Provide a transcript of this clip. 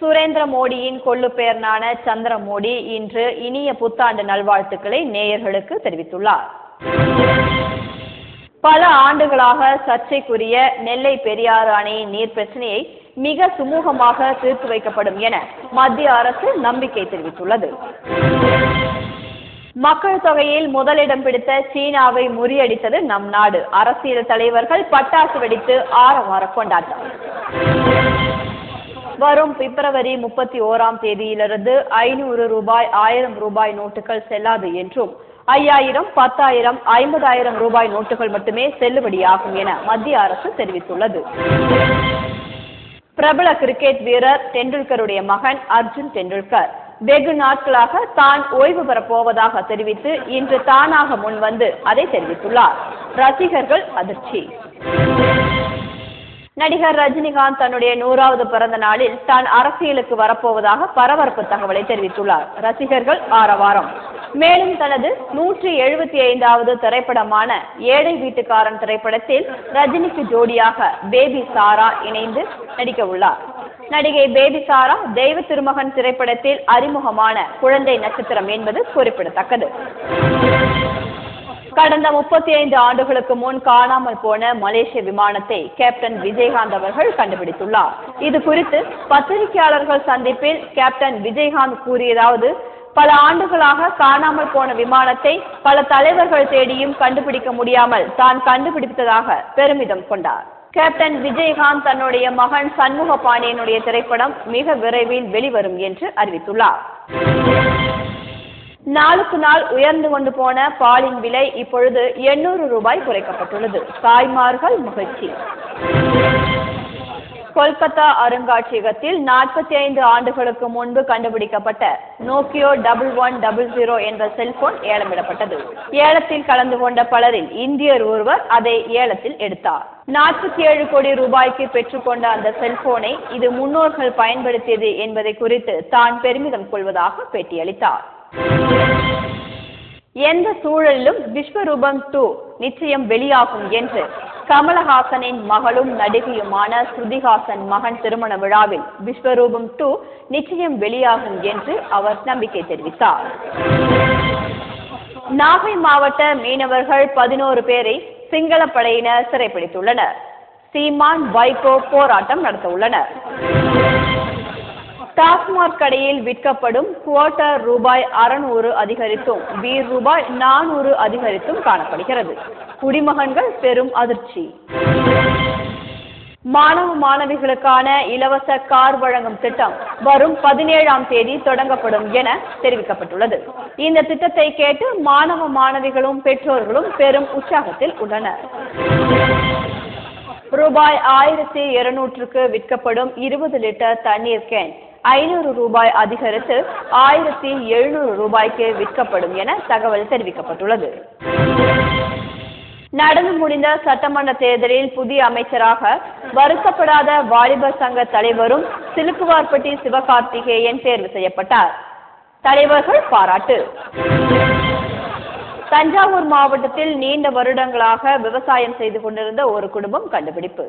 சுரேந்திர மோடியின் கொள்ளுப்பேரனான சந்திர மோடி இன்று இனிய புத்தாண்டு நல்வாழ்த்துக்களை நேயர்களுக்கு தெரிவித்துள்ளார். பல ஆண்டுகளாக சர்ச்சைக்குரிய நெல்லை பெரியாறு அணையின் நீர் பிரச்சனையை மிக சுமூகமாக தீர்த்து வைக்கப்படும் என மத்திய அரசு நம்பிக்கை தெரிவித்துள்ளது. மக்கள் தொகையில் முதலிடம் பிடித்த சீனாவை முறியடித்தது நம் நாடு. அரசியல் தலைவர்கள் பட்டாசு வெடித்து ஆரவார கொண்டாட்டம். வரும் பிப்ரவரி 31ஆம் தேதியிலிருந்து 500 ரூபாய் 1000 ரூபாய் நோட்டுகள் செல்லாது என்றும் 5000, 10000, 50000 ரூபாய் நோட்டுகள் மட்டுமே செல்லுபடியாகும் என மத்திய அரசு தெரிவித்துள்ளது. பிரபல கிரிக்கெட் வீரர் டெண்டுல்கருடைய மகன் அர்ஜுன் டெண்டுல்கர் வெகு நாட்களாக தான் ஓய்வு பெறப் போவதாக தெரிவித்து இன்று தானாக முன்வந்து அதை தெரிவித்துள்ளார். ரசிகர்கள் அதிர்ச்சி. நடிகர் ரஜினிகாந்த் தன்னுடைய 100வது பிறந்த நாளில் தான் அரசியலுக்கு வரப்போவதாக பரபரப்பு தகவலை தெரிவித்துள்ளார். ரசிகர்கள் ஆரவாரம். மேலும் தனது 175வது திரைப்படமான ஏழை வீட்டுக்காரன் திரைப்படத்தில் ரஜினிக்கு ஜோடியாக பேபி சாரா இணைந்து நடிக்க உள்ளார். நடிகை பேபி சாரா தெய்வ திருமகன் திரைப்படத்தில் அறிமுகமான குழந்தை நட்சத்திரம் என்பது குறிப்பிடத்தக்கது. கடந்த 35 ஆண்டுகளுக்கு முன் காணாமல் போன மலேசிய விமானத்தை கேப்டன் விஜயகாந்த் அவர்கள் கண்டுபிடித்துள்ளார். இது குறித்து பத்திரிகையாளர்கள் சந்திப்பில் கேப்டன் விஜயகாந்த் கூறியதாவது, பல ஆண்டுகளாக காணாமல் போன விமானத்தை பல தலைவர்கள் தேடியும் கண்டுபிடிக்க முடியாமல் தான் கண்டுபிடித்ததாக பெருமிதம் கொண்டார். கேப்டன் விஜயகாந்த் தன்னுடைய மகன் சண்முக பாண்டியனுடைய திரைப்படம் மிக விரைவில் வெளிவரும் என்று அறிவித்துள்ளார். நாளுக்கு நாள் உயர்ந்து கொண்டு போன பாலின் விலை இப்பொழுது 800 ரூபாய் குறைக்கப்பட்டுள்ளது. தாய்மார்கள் மகிழ்ச்சி. கொல்கத்தா அருங்காட்சியகத்தில் 45 ஆண்டுகளுக்கு முன்பு கண்டுபிடிக்கப்பட்ட நோக்கியோ 1100 என்ற செல்போன் ஏலமிடப்பட்டது. ஏலத்தில் கலந்து கொண்ட பலரில் இந்தியர் ஒருவர் அதை ஏலத்தில் எடுத்தார். 47 கோடி ரூபாய்க்கு பெற்றுக்கொண்ட அந்த செல்போனை இது முன்னோர்கள் பயன்படுத்தியது என்பதை குறித்து தான் பெருமிதம் கொள்வதாக பேட்டியளித்தார். எந்த சூழலிலும் விஸ்வரூபம் 2 நிச்சயம் வெளியாகும் என்று கமலஹாசனின் மகளும் நடிகையுமான ஸ்ருதிஹாசன் மகன் திருமண விழாவில் விஸ்வரூபம் 2 நிச்சயம் வெளியாகும் என்று அவர் நம்பிக்கை தெரிவித்தார். நாகை மாவட்ட மீனவர்கள் 11 பேரை சிங்கள படையினர் சிறைப்பிடித்துள்ளனர். சீமான், வைகோ போராட்டம் நடத்த உள்ளனர். டாஸ்மாக் கடையில் விற்கப்படும் குவார்ட்டர் ரூபாய் 600 அதிகரித்தும் பீர் ரூபாய் 400 அதிகரித்தும் காணப்படுகிறது. குடிமகன்கள் பெரும் அதிர்ச்சி. மாணவ மாணவிகளுக்கான இலவச கார் வழங்கும் திட்டம் வரும் 17ஆம் தேதி தொடங்கப்படும் என தெரிவிக்கப்பட்டுள்ளது. இந்த திட்டத்தை கேட்டு மாணவ மாணவிகளும் பெற்றோர்களும் பெரும் உற்சாகத்தில் உள்ளனர். ரூபாய் 1200க்கு விற்கப்படும் 20 லிட்டர் தண்ணீர் கேன் 500 ரூபாய் அதிகரித்து 1700 ரூபாய்க்கு விற்கப்படும் என தகவல் தெரிவிக்கப்பட்டுள்ளது. நடந்து முடிந்த சட்டமன்ற தேர்தலில் புதிய அமைச்சராக வருத்தப்படாத வாலிபர் சங்க தலைவரும் சிலுக்குவார்பட்டி சிவகார்த்திகேயன் தேர்வு செய்யப்பட்டார். தலைவர்கள் பாராட்டு. தஞ்சாவூர் மாவட்டத்தில் நீண்ட வருடங்களாக விவசாயம் செய்து கொண்டிருந்த ஒரு குடும்பம் கண்டுபிடிப்பு.